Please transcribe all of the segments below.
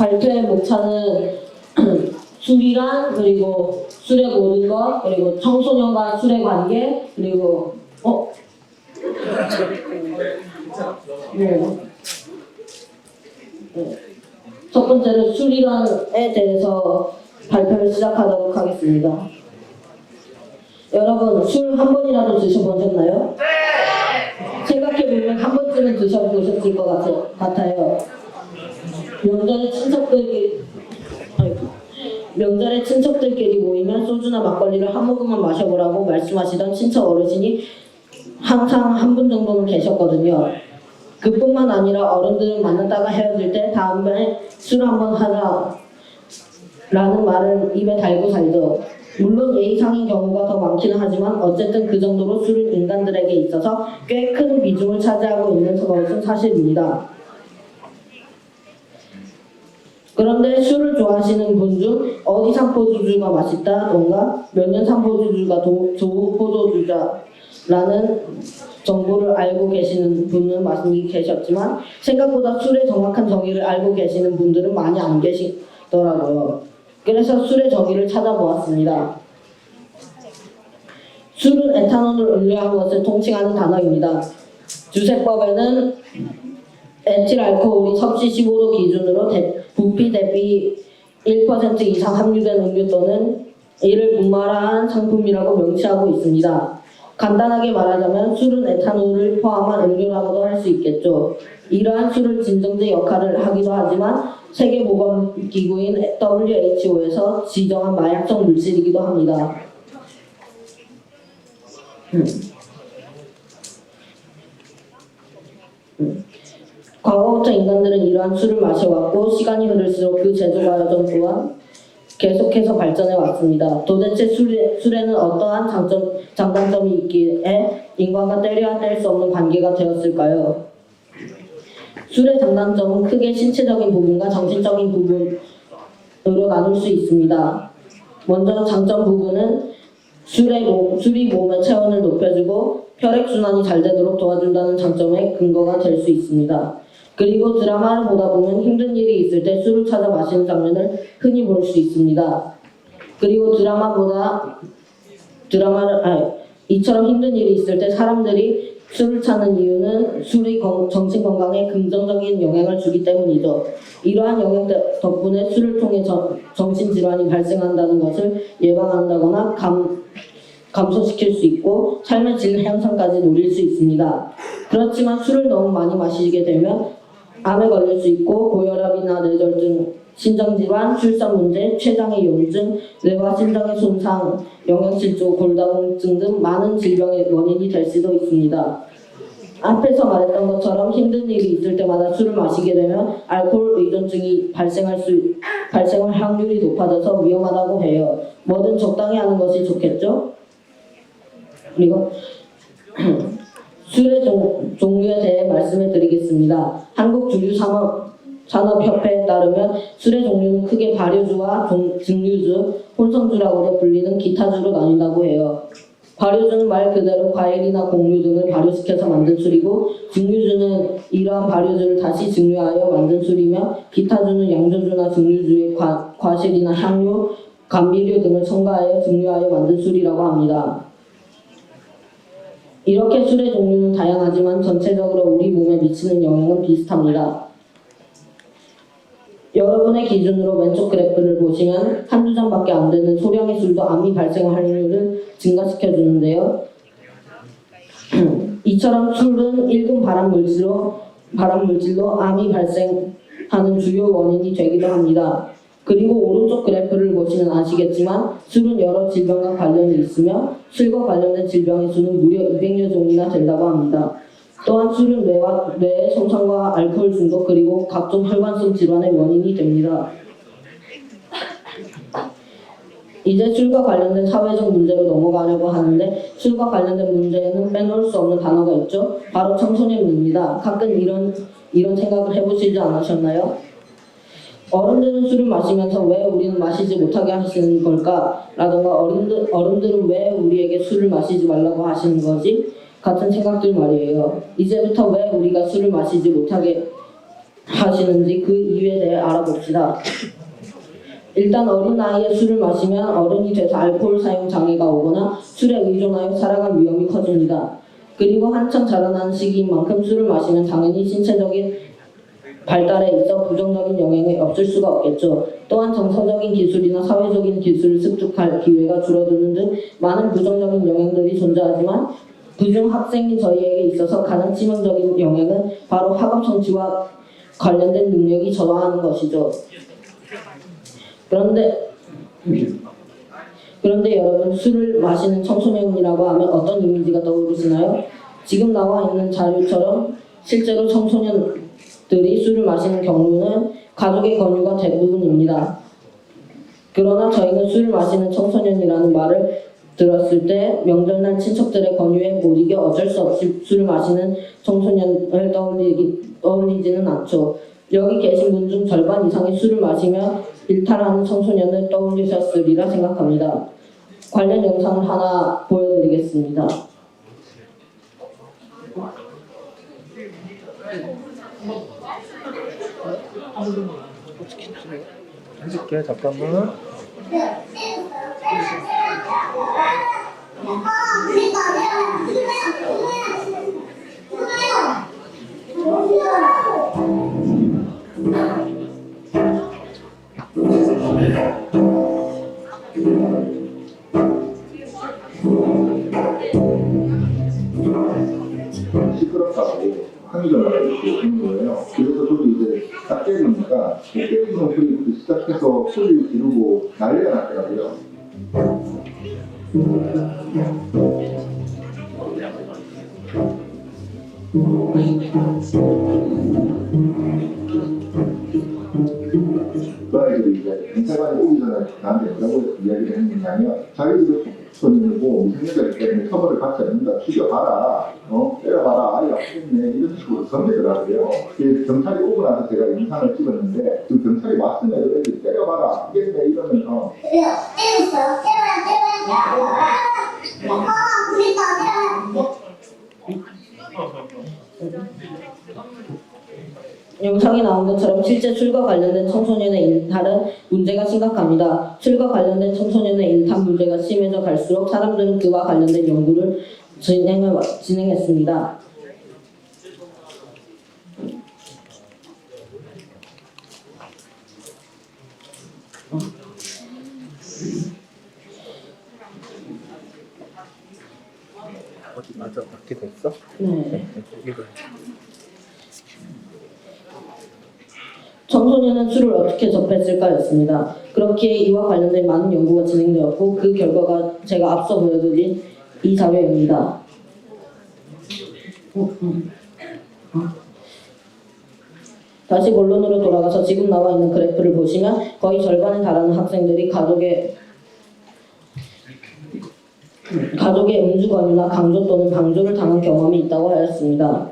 발표의 목차는 술이란, 그리고 술의 모든 것, 그리고 청소년과 술의 관계, 그리고 첫 번째로 술이란에 대해서 발표를 시작하도록 하겠습니다. 여러분, 술 한 번이라도 드셔보셨나요? 네! 생각해보면 한 번쯤은 드셔보셨을 것 같아요. 명절에 친척들끼리 모이면 소주나 막걸리를 한 모금만 마셔보라고 말씀하시던 친척 어르신이 항상 한 분 정도는 계셨거든요. 그뿐만 아니라 어른들은 만났다가 헤어질 때 다음번에 술 한번 하자 라는 말을 입에 달고 살죠. 물론 예의상인 경우가 더 많기는 하지만 어쨌든 그 정도로 술은 인간들에게 있어서 꽤 큰 비중을 차지하고 있는 것은 사실입니다. 그런데 술을 좋아하시는 분 중 어디 산포도주가 맛있다던가 몇 년 산포도주가 좋은 포도주자라는 정보를 알고 계시는 분은 많이 계셨지만 생각보다 술의 정확한 정의를 알고 계시는 분들은 많이 안 계시더라고요. 그래서 술의 정의를 찾아보았습니다. 술은 에탄올을 음료한 것을 통칭하는 단어입니다. 주세법에는 에틸알코올이 섭씨 15도 기준으로 부피 대비 1% 이상 함유된 음료 또는 이를 분말한 상품이라고 명시하고 있습니다. 간단하게 말하자면 술은 에탄올을 포함한 음료라고도 할 수 있겠죠. 이러한 술을 진정제 역할을 하기도 하지만 세계보건기구인 WHO에서 지정한 마약성 물질이기도 합니다. 과거부터 인간들은 이러한 술을 마셔왔고 시간이 흐를수록 그 제조 과정 또한 계속해서 발전해 왔습니다. 도대체 술에는 어떠한 장단점이 있기에 인간과 떼려야 뗄 수 없는 관계가 되었을까요? 술의 장단점은 크게 신체적인 부분과 정신적인 부분으로 나눌 수 있습니다. 먼저 장점 부분은 술이 몸의 체온을 높여주고 혈액순환이 잘 되도록 도와준다는 장점의 근거가 될 수 있습니다. 그리고 드라마를 보다 보면 힘든 일이 있을 때 술을 찾아 마시는 장면을 흔히 볼 수 있습니다. 그리고 이처럼 힘든 일이 있을 때 사람들이 술을 찾는 이유는 술이 정신 건강에 긍정적인 영향을 주기 때문이죠. 이러한 영향 덕분에 술을 통해 정신질환이 발생한다는 것을 예방한다거나 감소시킬 수 있고 삶의 질 향상까지 노릴 수 있습니다. 그렇지만 술을 너무 많이 마시게 되면 암에 걸릴 수 있고 고혈압이나 뇌졸중, 신장질환, 출산 문제, 췌장의 염증, 뇌와 심장의 손상, 영양실조, 골다공증 등 많은 질병의 원인이 될 수도 있습니다. 앞에서 말했던 것처럼 힘든 일이 있을 때마다 술을 마시게 되면 알코올 의존증이 발생할 확률이 높아져서 위험하다고 해요. 뭐든 적당히 하는 것이 좋겠죠? 그리고 술의 종류에 대해 말씀을 드리겠습니다. 한국주류산업협회에 따르면 술의 종류는 크게 발효주와 증류주, 혼성주라고도 불리는 기타주로 나뉜다고 해요. 발효주는 말 그대로 과일이나 곡류 등을 발효시켜서 만든 술이고 증류주는 이러한 발효주를 다시 증류하여 만든 술이며 기타주는 양조주나 증류주에 과실이나 향료, 감미료 등을 첨가하여 증류하여 만든 술이라고 합니다. 이렇게 술의 종류는 다양하지만 전체적으로 우리 몸에 미치는 영향은 비슷합니다. 여러분의 기준으로 왼쪽 그래프를 보시면 한두 잔밖에 안 되는 소량의 술도 암이 발생 확률을 증가시켜주는데요. 이처럼 술은 1군 발암물질로 암이 발생하는 주요 원인이 되기도 합니다. 그리고 오른쪽 그래프를 보시면 아시겠지만 술은 여러 질병과 관련이 있으며 술과 관련된 질병의 수는 무려 200여 종이나 된다고 합니다. 또한 술은 뇌의 손상과 알코올 중독 그리고 각종 혈관성 질환의 원인이 됩니다. 이제 술과 관련된 사회적 문제로 넘어가려고 하는데 술과 관련된 문제에는 빼놓을 수 없는 단어가 있죠. 바로 청소년입니다. 가끔 이런 생각을 해보시지 않으셨나요? 어른들은 술을 마시면서 왜 우리는 마시지 못하게 하시는 걸까? 라던가 어른들은 왜 우리에게 술을 마시지 말라고 하시는 거지? 같은 생각들 말이에요. 이제부터 왜 우리가 술을 마시지 못하게 하시는지 그 이유에 대해 알아봅시다. 일단 어린 나이에 술을 마시면 어른이 돼서 알코올 사용 장애가 오거나 술에 의존하여 살아갈 위험이 커집니다. 그리고 한창 자라나는 시기인 만큼 술을 마시면 당연히 신체적인 발달에 있어 부정적인 영향이 없을 수가 없겠죠. 또한 정서적인 기술이나 사회적인 기술을 습득할 기회가 줄어드는 등 많은 부정적인 영향들이 존재하지만 그중 학생인 저희에게 있어서 가장 치명적인 영향은 바로 학업 성취와 관련된 능력이 저하하는 것이죠. 그런데 여러분, 술을 마시는 청소년이라고 하면 어떤 이미지가 떠오르시나요? 지금 나와 있는 자료처럼 실제로 청소년들이 술을 마시는 경우는 가족의 권유가 대부분입니다. 그러나 저희는 술을 마시는 청소년이라는 말을 들었을 때 명절날 친척들의 권유에 못 이겨 어쩔 수 없이 술을 마시는 청소년을 떠올리지는 않죠. 여기 계신 분 중 절반 이상이 술을 마시며 일탈하는 청소년을 떠올리셨으리라 생각합니다. 관련 영상을 하나 보여드리겠습니다. 해줄게, 잠깐만. 시끄럽다고 항의를 하는 거예요. 그래서 저도 이제 딱 깨우니까 깨우는 소리부터 시작해서 소리 지르고 난리가 났더라고요. 그 아이들이 이제 경찰관이 오기 전에 나한테 뭐라고 이야기를 했느냐면 자기들이 뭐 미성년자이기 때문에 처벌을 받지 않는다, 죽여봐라, 때려봐라, 아이 아프겠네, 이런 식으로 덤비더라고요. 경찰이 오고 나서 제가 영상을 찍었는데 그 경찰이 왔으면 애들이 때려봐라, 아프겠네 이러면서 때렸어. 영상에 나온 것처럼 실제 술과 관련된 청소년의 일탈은 문제가 심각합니다. 술과 관련된 청소년의 일탈 문제가 심해져 갈수록 사람들은 그와 관련된 연구를 진행했습니다. 어디 맞아? 맞게 됐어? 네. 이거. 청소년은 술을 어떻게 접했을까였습니다. 그렇기에 이와 관련된 많은 연구가 진행되었고 그 결과가 제가 앞서 보여드린 이 자료입니다. 다시 본론으로 돌아가서 지금 나와 있는 그래프를 보시면 거의 절반에 달하는 학생들이 가족의 음주 권유나 강조 또는 방조를 당한 경험이 있다고 하였습니다.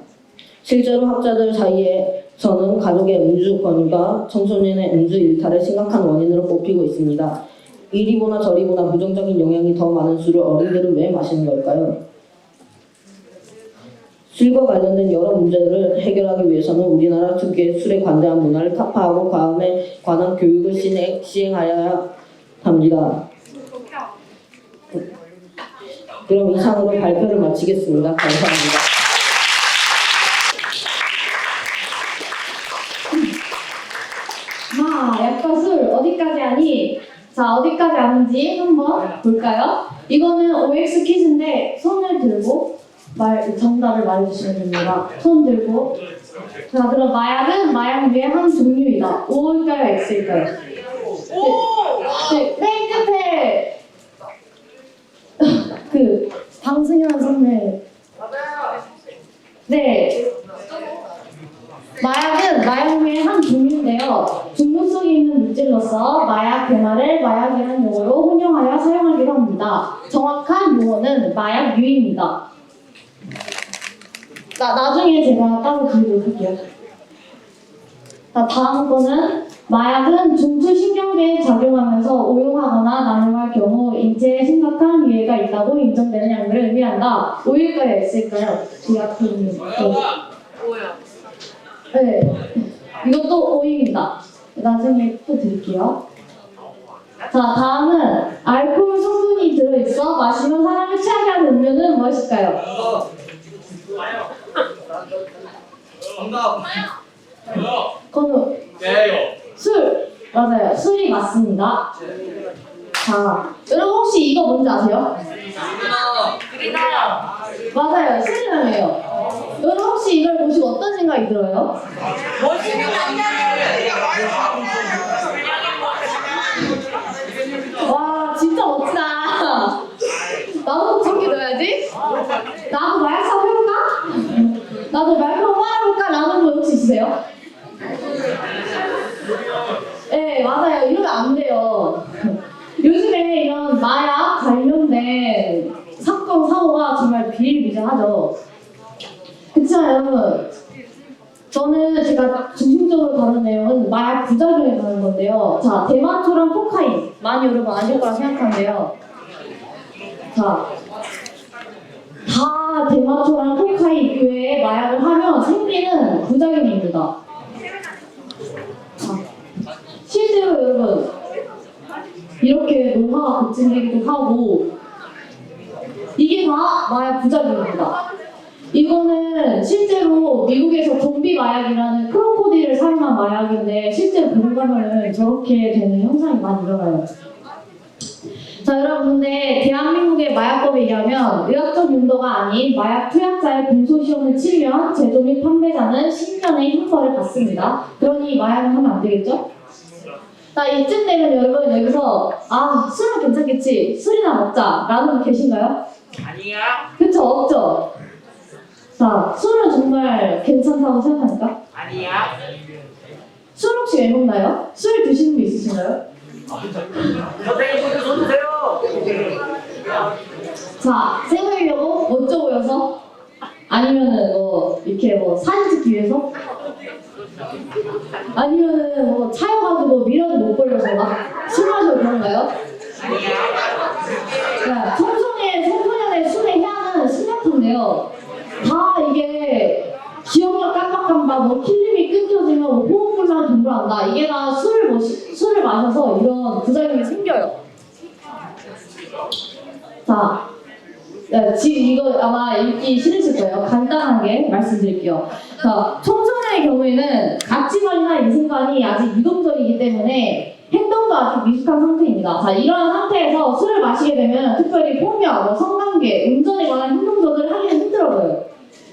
실제로 학자들 사이에서는 가족의 음주 권유가 청소년의 음주 일탈의 심각한 원인으로 꼽히고 있습니다. 이리 보나 저리 보나 부정적인 영향이 더 많은 술을 어른들은 왜 마시는 걸까요? 술과 관련된 여러 문제를 해결하기 위해서는 우리나라 특유의 술에 관대한 문화를 타파하고 과음에 관한 교육을 시행하여야 합니다. 그럼 이상으로 발표를 마치겠습니다. 감사합니다. 약과술 어디까지 아니? 자, 어디까지 아는지 한번 볼까요? 이거는 OX 퀴즈인데 손을 들고 정답을 말해주시면 됩니다. 손 들고. 자, 그럼 마약은 마약 위의 한 종류이다. O일까요? X일까요? 네, 맨 끝에 그 방승현 선배. 네. 마약은 마약 외의 한 종류인데요. 중독성이 있는 물질로서 마약 대마를 마약이라는 용어로 혼용하여 사용하기도 합니다. 정확한 용어는 마약 유입니다. 나중에 제가 따로 드리도록 할게요. 자, 다음 거는 마약은 중추신경계에 작용하면서 오용하거나 남용할 경우 인체에 심각한 위해가 있다고 인정되는 양들을 의미한다. O일까요? X일까요? 이 앞에 있는 거. 뭐야? 네. 이것도 오입니다. 나중에 또 드릴게요. 자, 다음은 알코올 성분이 들어있어 마시면 사람을 취하게 하는 음료는 무엇일까요? 정답. 건우. 술. 맞아요. 술이 맞습니다. 자, 여러분 혹시 이거 뭔지 아세요? 맞아요. 수리남이에요. 여러분 혹시 이걸 보시고 어떤 생각이 들어요? 와, 진짜 멋지다. 나도 저렇게 넣어야지. 나도 마약 사업 해볼까? 나도 마약 한번 빨아볼까? 라는 분 혹시 있으세요? 네, 맞아요. 이러면 안 돼요. 요즘에 이런 마약 관련된 사건, 사고가 정말 비일비재하죠. 그렇지만 여러분, 저는 제가 중심적으로 다룬 내용은 마약 부작용에 관한 건데요. 자, 대마초랑 코카인 많이 여러분 아실 거라 생각하는데요. 자, 다 대마초랑 코카인 외에 마약을 하면 생기는 부작용입니다. 자, 실제로 여러분 이렇게 노화가 급증되기도 하고 이게 다 마약 부작용입니다. 이거는 실제로 미국에서 좀비 마약이라는 크로코딜을 사용한 마약인데 실제로 보고 가면은 저렇게 되는 현상이 많이 일어나요. 자, 여러분 근데 대한민국의 마약법에 의하면 의학적 용도가 아닌 마약 투약자의 공소시효를 치면 제조 및 판매자는 10년의 형벌을 받습니다. 그러니 마약은 하면 안 되겠죠? 자, 이쯤 되면 여러분 여기서 아, 술은 괜찮겠지, 술이나 먹자 라는 분 계신가요? 아니야. 그쵸, 없죠? 자, 술은 정말 괜찮다고 생각합니까? 아니야. 술 혹시 왜 먹나요? 술 드시는 분 있으신가요? 선생님 손 드세요. 자, 생으려고 멋져 보여서? 아니면은 뭐 이렇게 뭐 사진 찍기 위해서? 아니면은 뭐 차여가지고 미련을 못 벌려서 막 술 마셔 그런가요? 자, 청소년의 술의 향은 심각한데요. 다 이게 기억력 깜박깜박, 뭐 필름이 끊겨지면 뭐 호흡곤란 동반한다. 이게 다 술을 마셔서 이런 부작용이 생겨요. 자, 지금 이거 아마 읽기 싫으실 거예요. 간단하게 말씀드릴게요. 자, 청소년의 경우에는 가치관이나 인생관이 아직 미동적이기 때문에 행동도 아직 미숙한 상태입니다. 자, 이러한 상태에서 술을 마시게 되면 특별히 폭력, 성관계, 운전에 관한 행동 조절을 하기는 힘들어요.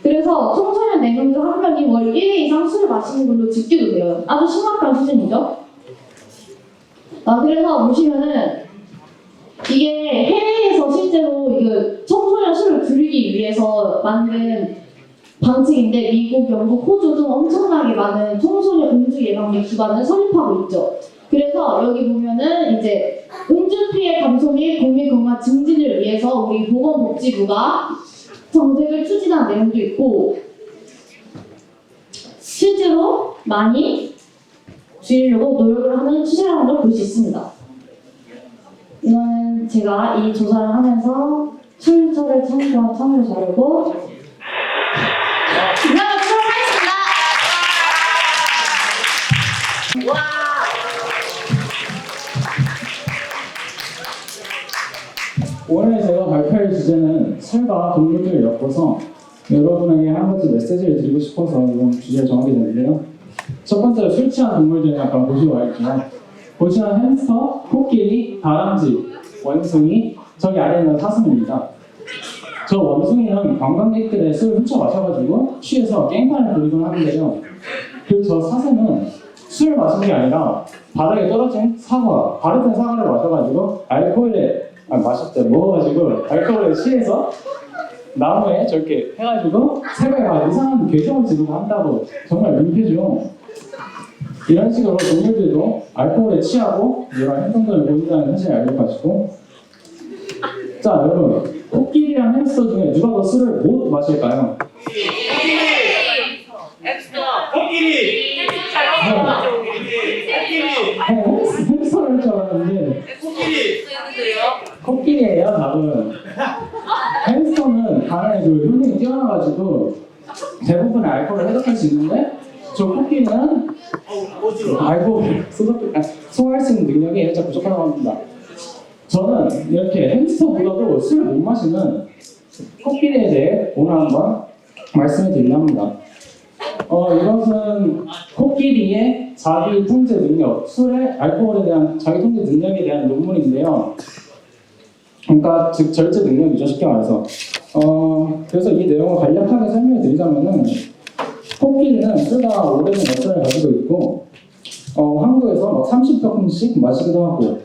그래서 청소년 4명 중 1명이 월 1회 이상 술을 마시는 걸로 집계도 돼요. 아주 심각한 수준이죠. 그래서 보시면은 이게 해외에서 실제로 이거 청소년 술을 줄이기 위해서 만든 방책인데 미국, 영국, 호주 등 엄청나게 많은 청소년 음주 예방 기관을 설립하고 있죠. 그래서 여기 보면은 이제 음주 피해 감소 및 국민 건강 증진을 위해서 우리 보건복지부가 정책을 추진한 내용도 있고 실제로 많이 줄이려고 노력을 하는 추세라는 걸 볼 수 있습니다. 이거는 제가 이 조사를 하면서 출처를 참고한 참여 자료고 그러면 수고하셨습니다. 오늘 제가 발표할 주제는 술과 동물들을 엮어서 여러분에게 한 가지 메시지를 드리고 싶어서 이런 주제를 정하게 됐는데요. 첫 번째로 술 취한 동물들을 약간 보시고 갈게요. 보시면 햄스터, 코끼리, 다람쥐, 원숭이, 저기 아래에 있는 사슴입니다. 저 원숭이는 관광객들의 술을 훔쳐 마셔가지고 취해서 깽판을 부리곤 하는데요. 그리고 저 사슴은 술을 마신 게 아니라 바닥에 떨어진 사과, 바르던 사과를 마셔가지고 먹어가지고 알코올에 취해서 나무에 저렇게 해가지고 새벽에 막 이상한 괴성을 지르고 한다고. 정말 민폐죠. 이런 식으로 동물들도 알코올에 취하고 이런 행동들을 보인다는 사실을 알려가지고. 자, 여러분, 코끼리랑 햄스터 중에 누가 더 술을 못 마실까요? 코끼리. 햄스터를 할 줄 알았는데 코끼리예요. 답은. 햄스터는 간에 그 효능이 뛰어나가지고 대부분의 알코올을 해독할 수 있는데 저 코끼리는 소화할 수 있는 능력이 살짝 부족하다고 합니다. 저는 이렇게 햄스터보다도 술을 못 마시는 코끼리에 대해 오늘 한번 말씀을 드리려 합니다. 이것은 코끼리의 자기 통제 능력, 술의 알코올에 대한 자기 통제 능력에 대한 논문인데요. 그러니까 즉 절제 능력이죠, 쉽게 말해서. 그래서 이 내용을 간략하게 설명해 드리자면은 코끼리는 술과 오래된 역사를 가지고 있고 한국에서 막 30병씩 마시기도 하고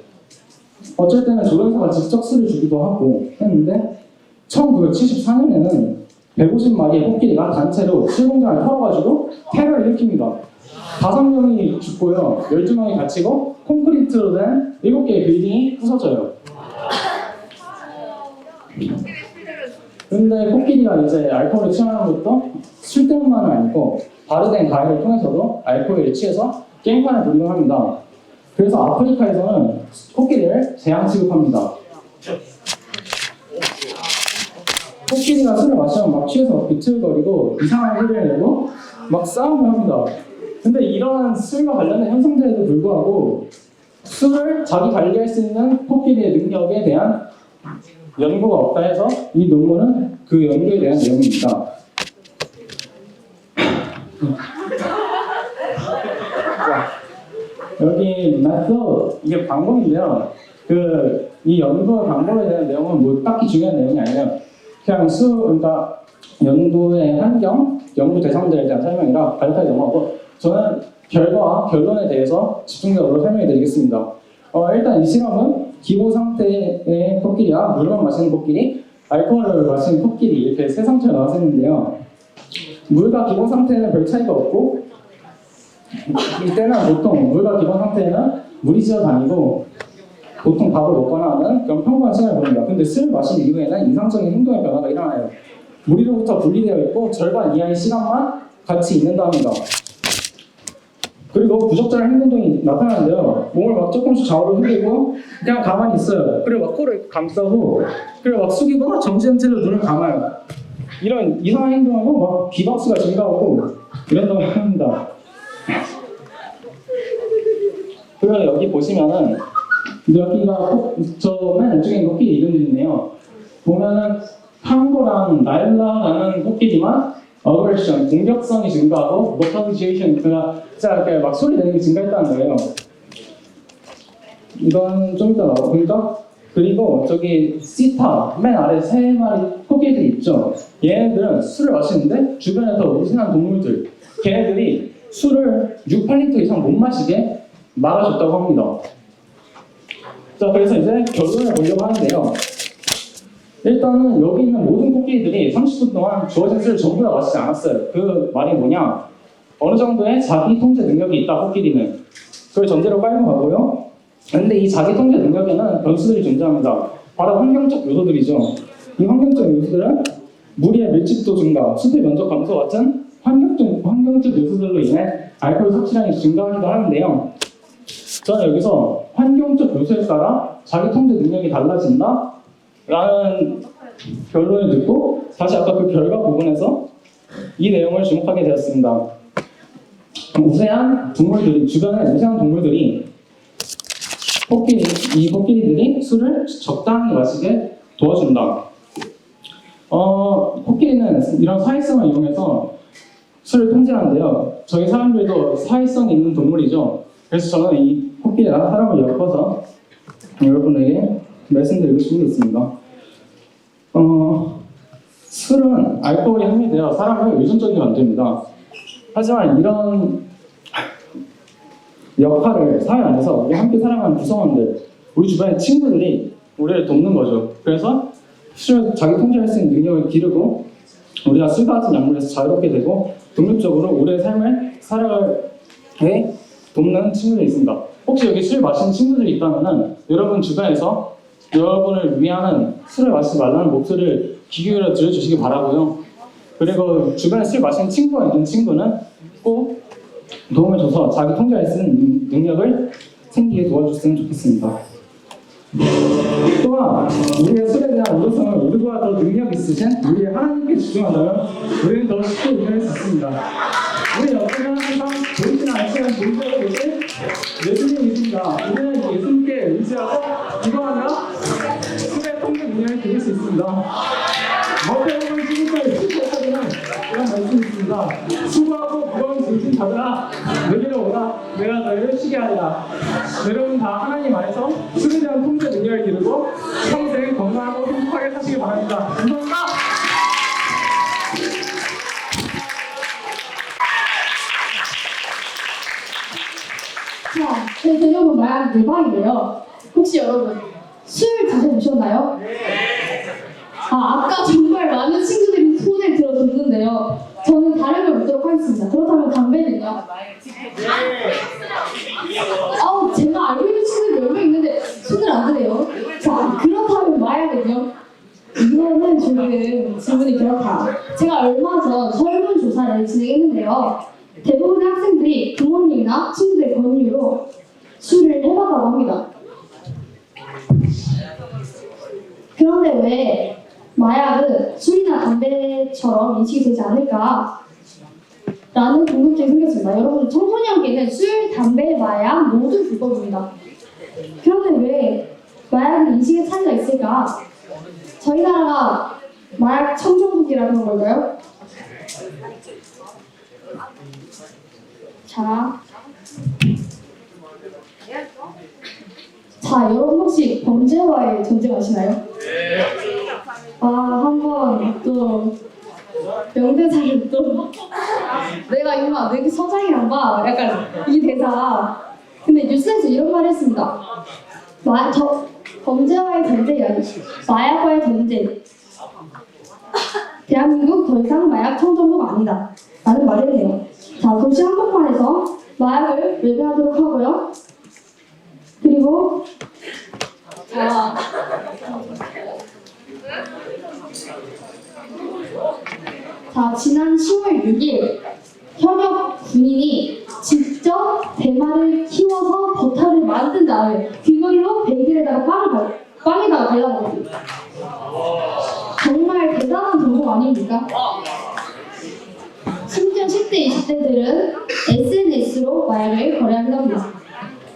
어쩔 때는 조련사가 직접 술을 주기도 하고 했는데 1974년에는 150마리의 코끼리가 단체로 술공장을 털어가지고 테러를 일으킵니다. 5명이 죽고요, 12명이 다치고 콘크리트로 된 7개의 빌딩이 부서져요. 근데 코끼리가 이제 알코올에 취하는 것도 술 때문만은 아니고 발효된 과일을 통해서도 알코올에 취해서 게임판에 돌리곤 합니다. 그래서 아프리카에서는 코끼리를 재앙 취급합니다. 코끼리가 술을 마시면 막 취해서 비틀거리고 이상한 소리를 내고 막 싸움을 합니다. 근데 이러한 술과 관련된 현상들에도 불구하고 술을 자기 관리할 수 있는 코끼리의 능력에 대한 연구가 없다 해서 이 논문은 그 연구에 대한 내용입니다. 여기 method, 이게 방법인데요. 이 연구 방법에 대한 내용은 뭐 딱히 중요한 내용이 아니에요. 그냥 그러니까 연구의 환경, 연구 대상들에 대한 설명이라 간략하게 넘어가고 저는 결과와 결론에 대해서 집중적으로 설명해 드리겠습니다. 일단 이 실험은 기본 상태의 코끼리와 물만 마시는 코끼리, 알코올을 마시는 코끼리 이렇게 세 상태가 나와서 했는데요. 물과 기본 상태는 별 차이가 없고 이때는 보통 물과 기본 상태는 물이 지어다니고 보통 밥을 먹거나 하는 그런 평범한 시간을 보냅니다. 근데 술을 마신 이후에는 이상적인 행동의 변화가 일어나요. 무리로부터 분리되어 있고 절반 이하의 시간만 같이 있는다 합니다. 그리고 부적절한 행동이 나타나는데요. 몸을 막 조금씩 좌우로 흔들고 그냥 가만히 있어요. 그리고 막 코를 감싸고 그리고 막 숙이고 정지현태로 눈을 감아요. 이런 이상한 행동하고 막 비박수가 증가하고 이런다고 합니다. 그리고 여기 보시면은 여기가 저 맨 왼쪽에 있는 코끼리 이름들이 있네요. 보면은 팡고랑 나일라라는 코끼리만 어그레션, 공격성이 증가하고 모터지에이션, 그러니까 이렇게 막 소리 내는 게 증가했다는 거예요. 이건 좀 이따 나올 겁니다. 그리고 저기 시타, 맨 아래 3마리 코끼리들이 있죠. 얘네들은 술을 마시는데 주변에 더 우신한 동물들, 걔네들이 술을 6, 8리터 이상 못 마시게 막아줬다고 합니다. 자, 그래서 이제 결론을 보려고 하는데요. 일단은 여기 있는 모든 코끼리들이 30분 동안 주어진 술을 전부 다 마시지 않았어요. 그 말이 뭐냐? 어느 정도의 자기 통제 능력이 있다, 코끼리는. 그걸 전제로 깔고 가고요. 근데 이 자기 통제 능력에는 변수들이 존재합니다. 바로 환경적 요소들이죠. 이 환경적 요소들은 물의 밀집도 증가, 숲의 면적 감소 같은 환경적 요소들로 인해 알코올 섭취량이 증가하기도 하는데요. 저는 여기서 환경적 요소에 따라 자기 통제 능력이 달라진다 라는 결론을 듣고 다시 아까 그 결과 부분에서 이 내용을 주목하게 되었습니다. 우세한 동물들이, 주변에 우세한 동물들이 이 코끼리들이 술을 적당히 마시게 도와준다. 코끼리는 이런 사회성을 이용해서 술을 통제하는데요. 저희 사람들도 사회성이 있는 동물이죠. 그래서 저는 이 코끼리랑 사람을 엮어서 여러분에게 말씀드리고 싶은 게 있습니다. 술은 알코올이 함유되어 사람을 의존적이게 만듭니다. 하지만 이런 역할을 사회 안에서 우리 함께 살아가는 구성원들, 우리 주변의 친구들이 우리를 돕는 거죠. 그래서 술을 자기 통제할 수 있는 능력을 기르고 우리가 술과 같은 약물에서 자유롭게 되고 독립적으로 우리의 삶을 살아가게 돕는 친구들이 있습니다. 혹시 여기 술 마시는 친구들이 있다면 여러분 주변에서 여러분을 위하는 술을 마시지 말라는 목소리를 귀 기울여 들어주시기 바라고요. 그리고 주변에 술 마시는 친구가 있는 친구는 꼭 도움을 줘서 자기 통제할 수 있는 능력을 생기게 도와줬으면 좋겠습니다. 또한 우리의 술에 대한 우려성을 우리보다 더 능력 있으신 우리의 하나님께 집중한다면 우리는 더 쉽게 이겨낼 수 있습니다. 우리 옆에는 항상 보이지는 않지만 존재하고 계신 예수님이십니다. 우리는 예수님께 의지하고 기도하며 술의 통제 능력을 드릴 수 있습니다. 마태복음 11절 17절에는 이런 말씀이 있습니다. 수고하고 무거운 짐진 자들아 내게로 오라 내가 너희를 쉬게 하리라. 여러분 다 하나님 안에서 술에 대한 통제 능력을 기르고 평생 건강하고 행복하게 사시기 바랍니다. 감사합니다. 자, 저희 제목은 마약 예방인데요. 혹시 여러분 술 드셔보셨나요? 아까 정말 많은 친구들이 손을 들어줬는데요. 저는 다른 걸 묻도록 하겠습니다. 그렇다면 담배는요? 제가 알고 있는 친구들 몇 명 있는데 손을 안 드네요. 자, 그렇다면 마약은요? 이거는 조금 질문이 그렇다. 제가 얼마 전 설문조사를 진행했는데요. 대부분의 학생들이 부모님이나 친구들의 권유로 술을 해봤다고 합니다. 그런데 왜 마약은 술이나 담배처럼 인식이 되지 않을까? 라는 궁금증이 생겼습니다. 여러분, 청소년기에는 술, 담배, 마약 모두 불법입니다. 그런데 왜 마약은 인식의 차이가 있을까? 저희 나라가 마약 청정국이라는 걸까요? 자, 여러분 혹시 범죄와의 전쟁 아시나요? 한번 또 명대사를 또 내가 임마 내 서장이랑 봐 약간 이 대사. 근데 뉴스에서 이런 말을 했습니다. 범죄와의 전쟁이 아니고 마약과의 전쟁. 대한민국 더 이상 마약 청정국 아니다 라는 말을 해요. 자, 도시 한복판에서 마약을 매매하도록 하고요. 그리고 지난 10월 6일 현역 군인이 직접 대마를 키워서 버터를 만든 다음에 그걸로 베이글에다가 빵에다가 발라먹었습니다. 정말 대단한 정보 아닙니까? 심지어 10대, 20대들은 SNS로 마약을 거래하기도 합니다.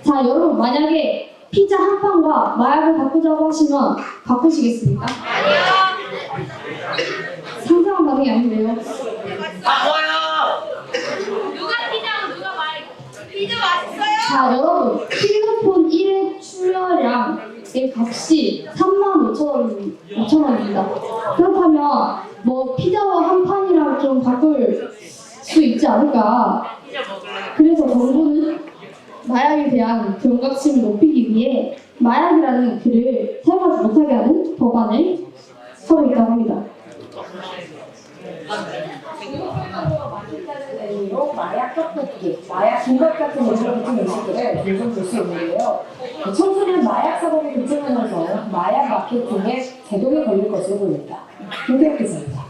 자, 여러분 만약에 피자 한 판과 마약을 바꾸자고 하시면 바꾸시겠습니까? 아니요. 상상한 반응이 아닌데요. 뭐야? 누가 피자고 누가 말? 피자 맛있어요? 자, 여러분 필로폰 1회 출하량의 값이 35,000원입니다. 그렇다면 뭐 피자와 한 판이랑 좀 바꿀 수 있지 않을까? 피자 먹을래? 그래서 정부는 마약에 대한 경각심을 높이기 위해 마약이라는 글을 사용하지 못하게 하는 법안을 하고 있다고 합니다. 맛있다는 의미로 마약 떡볶이, 마약 김밥 같은 예술 같은 음식들을 요즘 볼 수 있는데요. 청소년 마약 사범이 급증하면서 마약 마케팅에 제동이 걸릴 것으로 보입니다. 김대혁 기자입니다.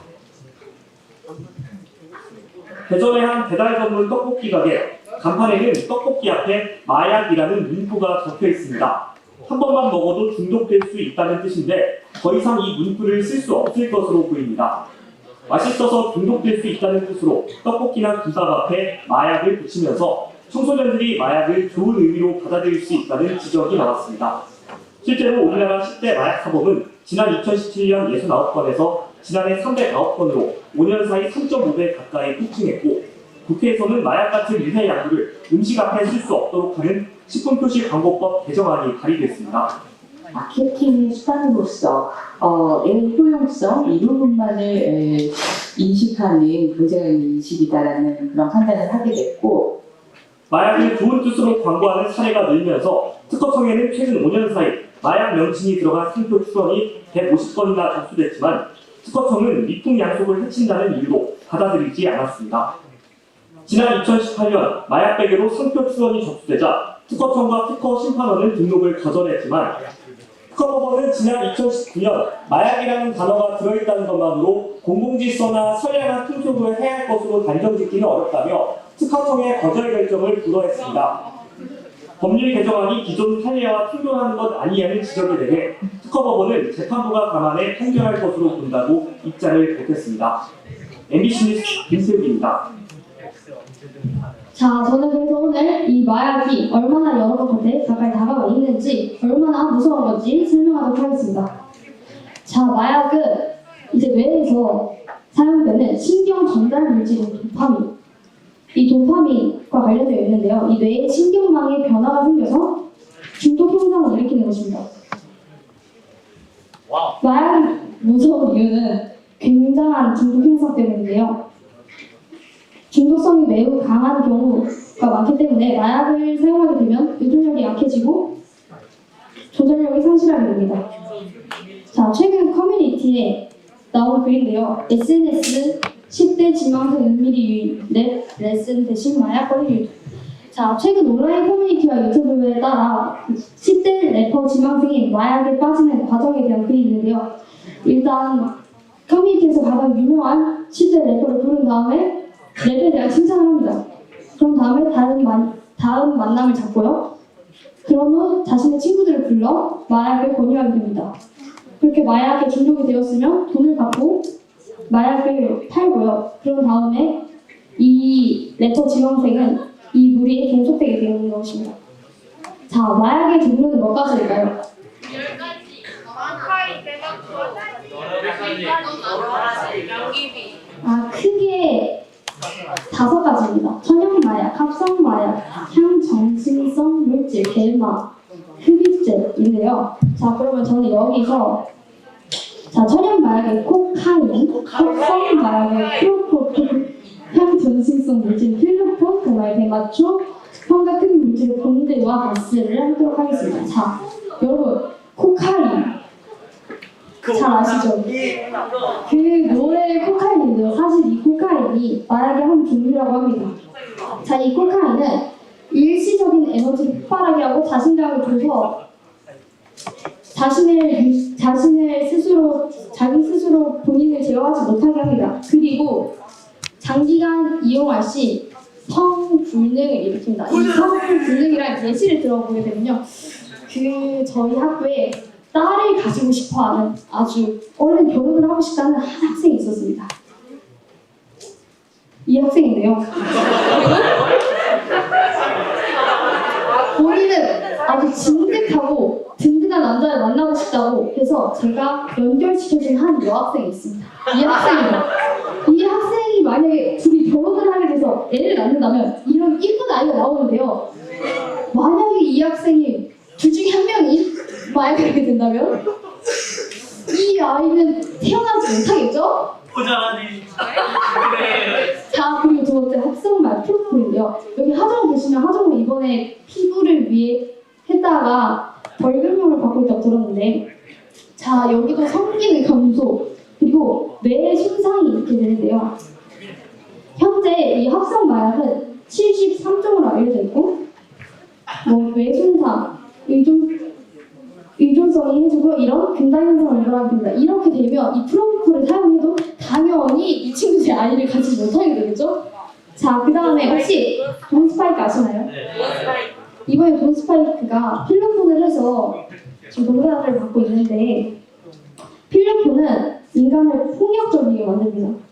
대전의 한 배달 전문 떡볶이 가게 간판에는 떡볶이 앞에 마약이라는 문구가 적혀 있습니다. 한 번만 먹어도 중독될 수 있다는 뜻인데 더 이상 이 문구를 쓸 수 없을 것으로 보입니다. 맛있어서 중독될 수 있다는 뜻으로 떡볶이나 김밥 앞에 마약을 붙이면서 청소년들이 마약을 좋은 의미로 받아들일 수 있다는 지적이 나왔습니다. 실제로 우리나라 10대 마약 사범은 지난 2017년 69건에서 지난해 309건으로 5년 사이 3.5배 가까이 폭증했고 국회에서는 마약 같은 유해 약물을 음식 앞에 쓸 수 없도록 하는 식품표시광고법 개정안이 발의됐습니다. 마케팅 수단으로서 효용성 이 부분만을 인식하는 굉장히 인식이다라는 그런 판단을 하게 됐고, 마약을 좋은 뜻으로 광고하는 사례가 늘면서 특허청에는 최근 5년 사이 마약 명칭이 들어간 상표 출원이 150건이나 접수됐지만 특허청은 미풍 양속을 해친다는 이유로 받아들이지 않았습니다. 지난 2018년 마약 베개로 상표 출원이 접수되자 특허청과 특허심판원은 등록을 거절했지만 특허법원은 지난 2019년 마약이라는 단어가 들어있다는 것만으로 공공질서나 선량한 풍속을 해야 할 것으로 단정짓기는 어렵다며 특허청의 거절 결정을 불허했습니다. 법률 개정안이 기존 판례와 충돌하는 것 아니냐는 지적에 대해 특허법원은 재판부가 감안해 판결할 것으로 본다고 입장을 밝혔습니다. MBC 뉴스 김세욱입니다. 자, 저는 그래서 오늘 이 마약이 얼마나 여러분한테 가까이 다가와 있는지, 얼마나 무서운 건지 설명하도록 하겠습니다. 자, 마약은 이제 뇌에서 사용되는 신경 전달 물질인 도파민. 이 도파민과 관련되어 있는데요. 이 뇌의 신경망에 변화가 생겨서 중독 현상을 일으키는 것입니다. 마약이 무서운 이유는 굉장한 중독 현상 때문인데요. 중독성이 매우 강한 경우가 많기 때문에 마약을 사용하게 되면 의존력이 약해지고 조절력이 상실하게 됩니다. 자, 최근 커뮤니티에 나온 글인데요. SNS 10대 지망생 은밀히 유입 랩 레슨 대신 마약거리 유입. 자, 최근 온라인 커뮤니티와 유튜브에 따라 10대 래퍼 지망생이 마약에 빠지는 과정에 대한 글이 있는데요. 일단 커뮤니티에서 가장 유명한 10대 래퍼를 부른 다음에 랩에 대한 칭찬을 합니다. 그런 다음에 다음 만남을 잡고요. 그런 후 자신의 친구들을 불러 마약을 권유하게 됩니다. 그렇게 마약에 중독이 되었으면 돈을 받고 마약을 팔고요. 그런 다음에 이 래퍼 지망생은 이 무리에 종속되게 되는 것입니다. 자, 마약의 종류는 몇 가지일까요? 10가지. 가까이 연기비. 크게 5가지입니다. 천연 마약, 합성 마약, 향정신성 물질, 겔마, 흡입제인데요. 자, 그러면 저는 여기서 천연 마약의 코카인, 합성 마약의 프로포폴, 향정신성 물질, 필로폰, 그말 대마초, 형과 큰 물질의 본드와 가스를 하도록 하겠습니다. 자, 여러분, 코카인 잘 아시죠? 그 노래 코카인인데요. 사실 이 코카인이 마약의 한 종류라고 합니다. 자, 이 코카인은 일시적인 에너지를 폭발하게 하고 자신감을 줘서 자기 스스로 본인을 제어하지 못하게 합니다. 그리고 장기간 이용할 시 성불능을 일으킵니다. 이 성불능이라는 예시를 들어보게 되면요. 저희 학교에 딸을 가지고 싶어하는 아주 얼른 결혼을 하고 싶다는 한 학생이 있었습니다. 이 학생인데요. 본인은 아주 진득하고 든든한 남자를 만나고 싶다고 해서 제가 연결시켜준 한 여학생이 있습니다. 이 학생이 만약에 둘이 결혼을 하게 돼서 애를 낳는다면 이런 이쁜 아이가 나오는데요. 만약에 이 학생이 둘 중에 한 명이 마약을 하게 된다면 이 아이는 태어나지 못하겠죠? 보자니. 자, 그리고 두 번째 합성마약 프로폴인데요. 여기 하정우 보시면 하정우 이번에 피부를 위해 했다가 벌금형을 받고 있다고 들었는데, 자, 여기도 성기능 감소 그리고 뇌 손상이 이렇게 되는데요. 현재 이 합성마약은 73종으로 알려져 있고 뇌 손상, 의존성이 해주고 이런 근달 현상을 유발하게 됩니다. 이렇게 되면 이 프로포폴을 사용해도 당연히 이 친구의 아이를 갖지 못하게 되겠죠? 자, 그 다음에 혹시 돈 스파이크 아시나요? 이번에 돈 스파이크가 필로폰을 해서 지금 농사를 받고 있는데, 필로폰은 인간을 폭력적이게 만듭니다.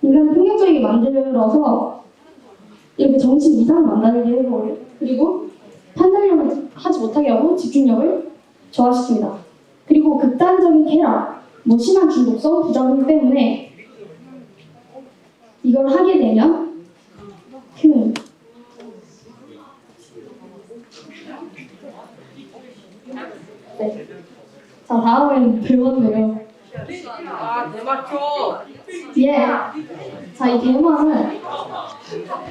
인간을 폭력적이게 만들어서 이렇게 정신 이상을 만나게 해버려요. 그리고 판단력을 하지 못하게 하고 집중력을 저하시킵니다. 그리고 극단적인 쾌락, 심한 중독성, 부작용 때문에 이걸 하게 되면 큰 네. 자, 다음은 대만인데요. 대마초. 예. 자, 이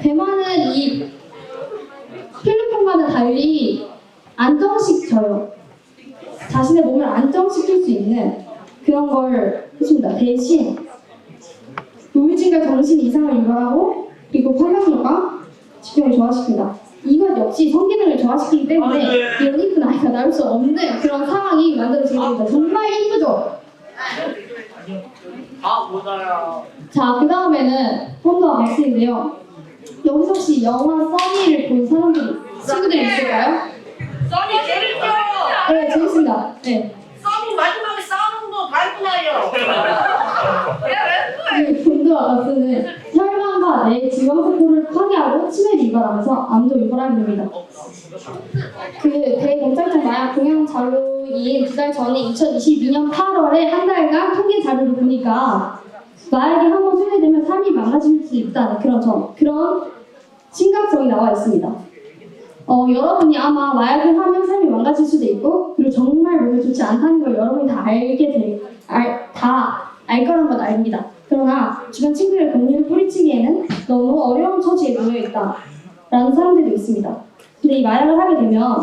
대만은 이 필리핀과는 달리 안정시켜요. 자신의 몸을 안정시킬 수 있는 그런 걸 해줍니다. 대신 우울증과 정신 이상을 유발하고 그리고 활력력과 집중을 저하시킵니다. 이것 역시 성기능을 저하시키기 때문에 이런 이쁜 아이가 나올 수 없는 그런 상황이 만들어지게 됩니다. 정말 이쁘죠? 보자요. 자, 그 다음에는 홈더 박스인데요. 여기서 혹시 영화 써니를 본 친구들이 있을까요? 써니 재밌죠? 네, 재밌습니다. 네. 써니 마지막에 싸우는 거 밟고 나요. 이 분두와 가스는 혈관과 뇌 지방세포를 파괴하고 치매를 유발하면서 암도 유발하게 됩니다. 그 대검찰청 마약 동향 자료인 2달 전에 2022년 8월에 한 달간 통계 자료를 보니까 마약이 한번 소비되면 삶이 망가질 수 있다는 그런 심각성이 나와 있습니다. 여러분이 아마 마약을 하면 삶이 망가질 수도 있고 그리고 정말 몸에 좋지 않다는 걸 여러분이 다 알 거란 건 압니다. 그러나 주변 친구의 권유를 뿌리치기에는 너무 어려운 처지에 놓여 있다라는 사람들도 있습니다. 근데 이 마약을 하게 되면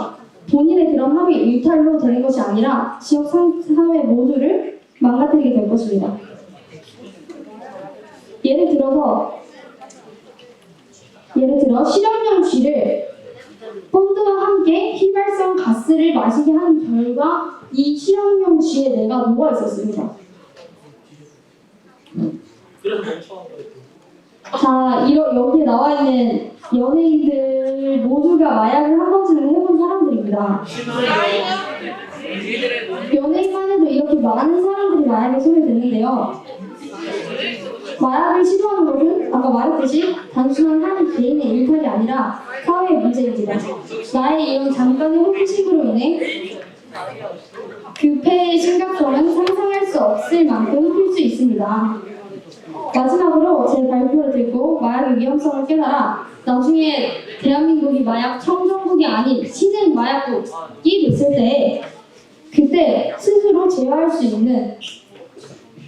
본인의 그런 합의 일탈로 되는 것이 아니라 지역 사회 모두를 망가뜨리게 될 것입니다. 예를 들어 실험용 쥐를 펀드와 함께 휘발성 가스를 마시게 한 결과 이 실험용 쥐의 뇌가 녹아 있었습니다. 자, 여기에 나와 있는 연예인들 모두가 마약을 한 번쯤은 해본 사람들입니다. 연예인만 해도 이렇게 많은 사람들이 마약에 손을 댔는데요. 마약을 시도하는 것은 아까 말했듯이 단순한 한 개인의 일탈이 아니라 사회의 문제입니다. 나의 이런 잠깐의 호기심으로 인해 그 폐의 심각성은 상상할 수 없을 만큼 클 수 있습니다. 마지막으로 제 발표를 듣고 마약의 위험성을 깨달아 나중에 대한민국이 마약 청정국이 아닌 신생 마약국이 됐을 때 그때 스스로 제어할 수 있는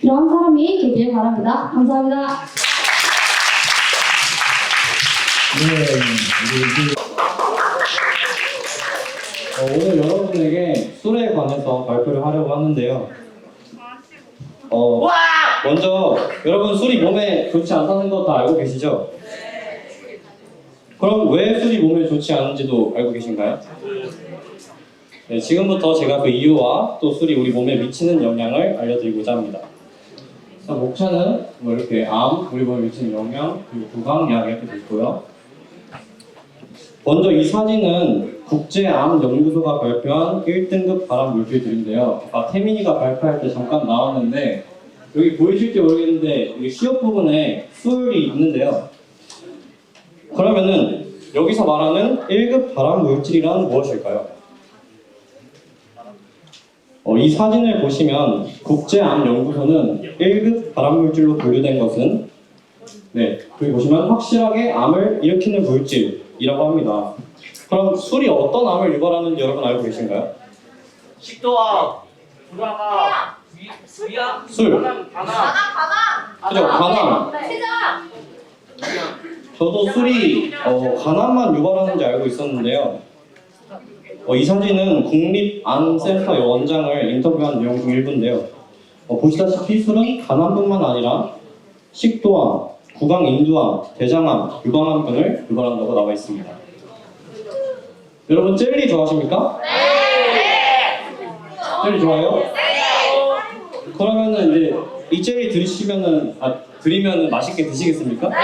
그런 사람이 되길 바랍니다. 감사합니다. 오늘 여러분에게 술에 관해서 발표를 하려고 하는데요. 먼저 여러분 술이 몸에 좋지 않다는 거 다 알고 계시죠? 그럼 왜 술이 몸에 좋지 않은지도 알고 계신가요? 네, 지금부터 제가 그 이유와 또 술이 우리 몸에 미치는 영향을 알려드리고자 합니다. 목차는 뭐 이렇게 우리 몸에 미치는 영향, 그리고 구강, 약 이렇게 돼 있고요. 먼저 이 사진은 국제암연구소가 발표한 1등급 발암 물질들인데요. 아까 태민이가 발표할 때 잠깐 나왔는데 여기 보이실지 모르겠는데 여기 시옷 부분에 술이 있는데요. 그러면은 여기서 말하는 1급 발암 물질이란 무엇일까요? 이 사진을 보시면 국제암연구소는 1급 발암물질로 분류된 것은 여기 보시면 확실하게 암을 일으키는 물질이라고 합니다. 그럼 술이 어떤 암을 유발하는지 여러분 알고 계신가요? 식도암, 불화가, 위암, 술. 간암. 그죠? 간암. 저도 술이 간암만 유발하는지 알고 있었는데요. 이 사진은 국립암센터 원장을 인터뷰한 내용 중 일부인데요. 보시다시피 술은 간암뿐만 아니라 식도암, 구강인두암, 대장암, 유방암 등을 유발한다고 나와 있습니다. 여러분 젤리 좋아하십니까? 네! 젤리 좋아해요? 네! 그러면은 이제 이 젤리 드리면은 맛있게 드시겠습니까? 네!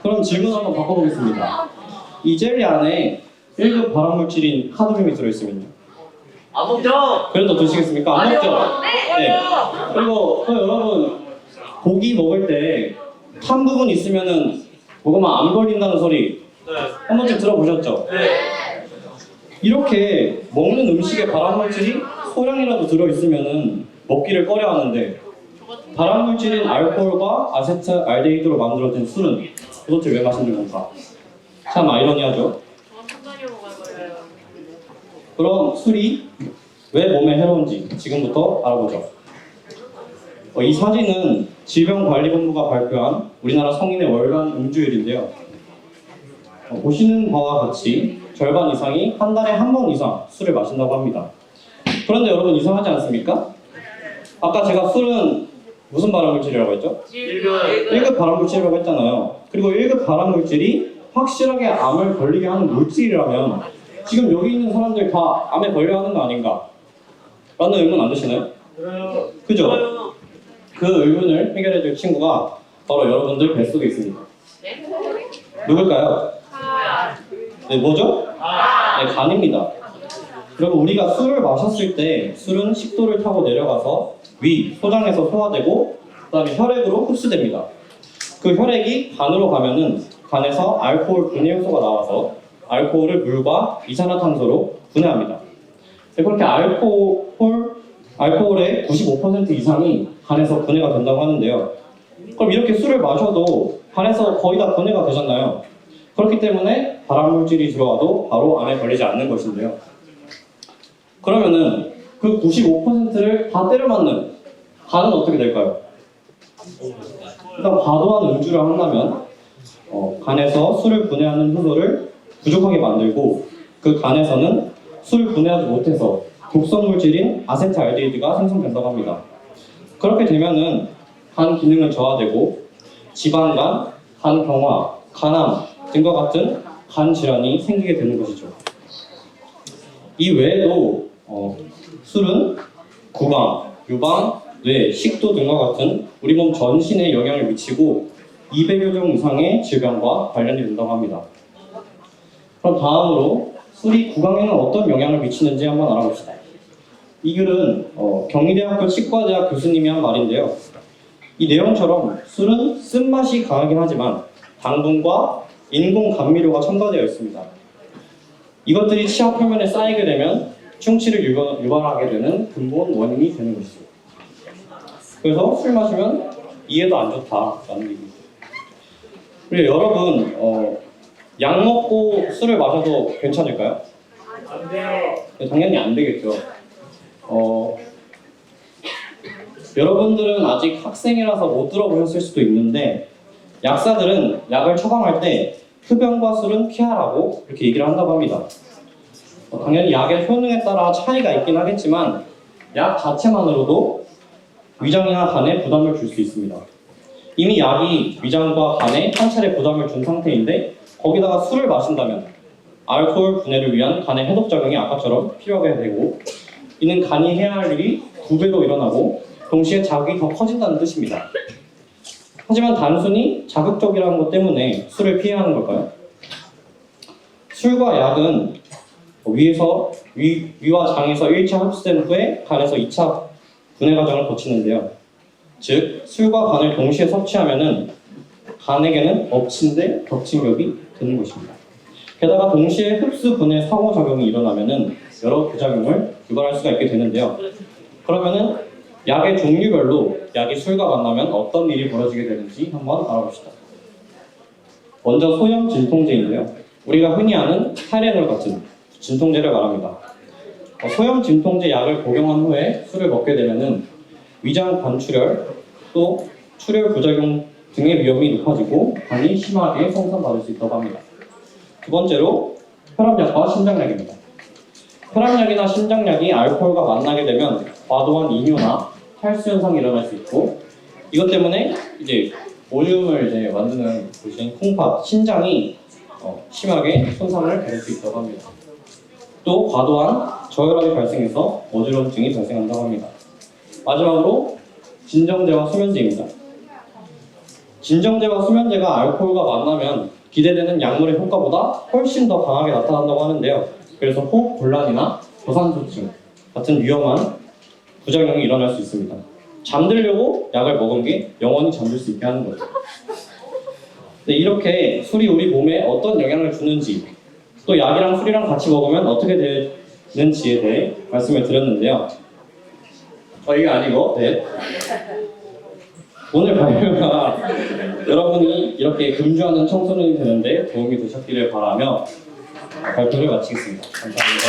그럼 질문 한번 바꿔보겠습니다. 이 젤리 안에 1급 발암물질인 카드뮴이 들어있으면요. 안 먹죠? 그래도 드시겠습니까? 안 먹죠? 네. 그리고 또 여러분 고기 먹을 때 탄 부분 있으면은 먹으면 안 걸린다는 소리 한 번쯤 들어보셨죠? 네. 이렇게 먹는 음식에 발암물질이 소량이라도 들어있으면은 먹기를 꺼려하는데 발암물질인 알코올과 아세트알데히드로 만들어진 술은 도대체 왜 마시는 건가? 참 아이러니하죠? 그럼 술이 왜 몸에 해로운지 지금부터 알아보죠. 이 사진은 질병관리본부가 발표한 우리나라 성인의 월간 음주율인데요. 보시는 바와 같이 절반 이상이 한 달에 한 번 이상 술을 마신다고 합니다. 그런데 여러분 이상하지 않습니까? 아까 제가 술은 무슨 발암물질이라고 했죠? 1급 발암물질이라고 했잖아요. 그리고 1급 발암물질이 확실하게 암을 걸리게 하는 물질이라면 지금 여기 있는 사람들 다 암에 걸려야 하는 거 아닌가? 라는 의문 안 드시나요? 그죠? 그 의문을 해결해 줄 친구가 바로 여러분들 뱃속에 있습니다. 누굴까요? 네, 뭐죠? 네, 간입니다. 그리고 우리가 술을 마셨을 때 술은 식도를 타고 내려가서 위, 소장에서 소화되고 그다음에 혈액으로 흡수됩니다. 그 혈액이 간으로 가면은 간에서 알코올 분해 효소가 나와서 알코올을 물과 이산화탄소로 분해합니다. 그렇게 알코올의 95% 이상이 간에서 분해가 된다고 하는데요. 그럼 이렇게 술을 마셔도 간에서 거의 다 분해가 되잖아요. 그렇기 때문에 발암물질이 들어와도 바로 암에 걸리지 않는 것인데요. 그러면은 그 95%를 다 때려 맞는 간은 어떻게 될까요? 일단 과도한 음주를 한다면 간에서 술을 분해하는 효소를 부족하게 만들고 그 간에서는 술을 분해하지 못해서 독성 물질인 아세트알데히드가 생성된다고 합니다. 그렇게 되면은 간 기능은 저하되고 지방간, 간경화, 간암 등과 같은 간 질환이 생기게 되는 것이죠. 이 외에도 술은 구강, 유방, 뇌, 식도 등과 같은 우리 몸 전신에 영향을 미치고 200여 종 이상의 질병과 관련이 된다고 합니다. 그럼 다음으로 술이 구강에는 어떤 영향을 미치는지 한번 알아봅시다. 이 글은 경희대학교 치과대학 교수님이 한 말인데요. 이 내용처럼 술은 쓴맛이 강하긴 하지만 당분과 인공 감미료가 첨가되어 있습니다. 이것들이 치아 표면에 쌓이게 되면 충치를 유발하게 되는 근본 원인이 되는 것이죠. 그래서 술 마시면 이해도 안 좋다라는 얘기죠. 그리고 여러분 약 먹고 술을 마셔도 괜찮을까요? 안 돼요. 당연히 안 되겠죠. 여러분들은 아직 학생이라서 못 들어보셨을 수도 있는데 약사들은 약을 처방할 때 흡연과 술은 피하라고 이렇게 얘기를 한다고 합니다. 당연히 약의 효능에 따라 차이가 있긴 하겠지만 약 자체만으로도 위장이나 간에 부담을 줄 수 있습니다. 이미 약이 위장과 간에 한 차례 부담을 준 상태인데 거기다가 술을 마신다면 알코올 분해를 위한 간의 해독작용이 아까처럼 필요하게 되고 이는 간이 해야 할 일이 2배로 일어나고 동시에 자극이 더 커진다는 뜻입니다. 하지만 단순히 자극적이라는 것 때문에 술을 피해야 하는 걸까요? 술과 약은 위와 장에서 1차 흡수된 후에 간에서 2차 분해 과정을 거치는데요. 즉, 술과 간을 동시에 섭취하면은 간에게는 엎친 데 덮친 격이 되는 것입니다. 게다가 동시에 흡수 분해 상호작용이 일어나면은 여러 부작용을 유발할 수가 있게 되는데요. 그러면은 약의 종류별로 약이 술과 만나면 어떤 일이 벌어지게 되는지 한번 알아봅시다. 먼저 소염 진통제인데요. 우리가 흔히 아는 타이레놀 같은 진통제를 말합니다. 소염 진통제 약을 복용한 후에 술을 먹게 되면은 위장 관출혈, 또 출혈 부작용 등의 위험이 높아지고 간이 심하게 손상받을 수 있다고 합니다. 두 번째로 혈압약과 심장약입니다. 혈압약이나 심장약이 알코올과 만나게 되면 과도한 이뇨나 탈수 현상이 일어날 수 있고 이것 때문에 이제 오줌을 만드는 곳인 콩팥, 신장이 심하게 손상을 받을 수 있다고 합니다. 또 과도한 저혈압이 발생해서 어지러움증이 발생한다고 합니다. 마지막으로 진정제와 수면제입니다. 진정제와 수면제가 알코올과 만나면 기대되는 약물의 효과보다 훨씬 더 강하게 나타난다고 하는데요. 그래서 호흡 곤란이나 저산소증 같은 위험한 부작용이 일어날 수 있습니다. 잠들려고 약을 먹은 게 영원히 잠들 수 있게 하는 거죠. 네, 이렇게 술이 우리 몸에 어떤 영향을 주는지 또 약이랑 술이랑 같이 먹으면 어떻게 되는지에 대해 말씀을 드렸는데요. 이게 아니고 오늘 발표가 여러분이 이렇게 금주하는 청소년이 되는데 도움이 되셨기를 바라며 발표를 마치겠습니다. 감사합니다.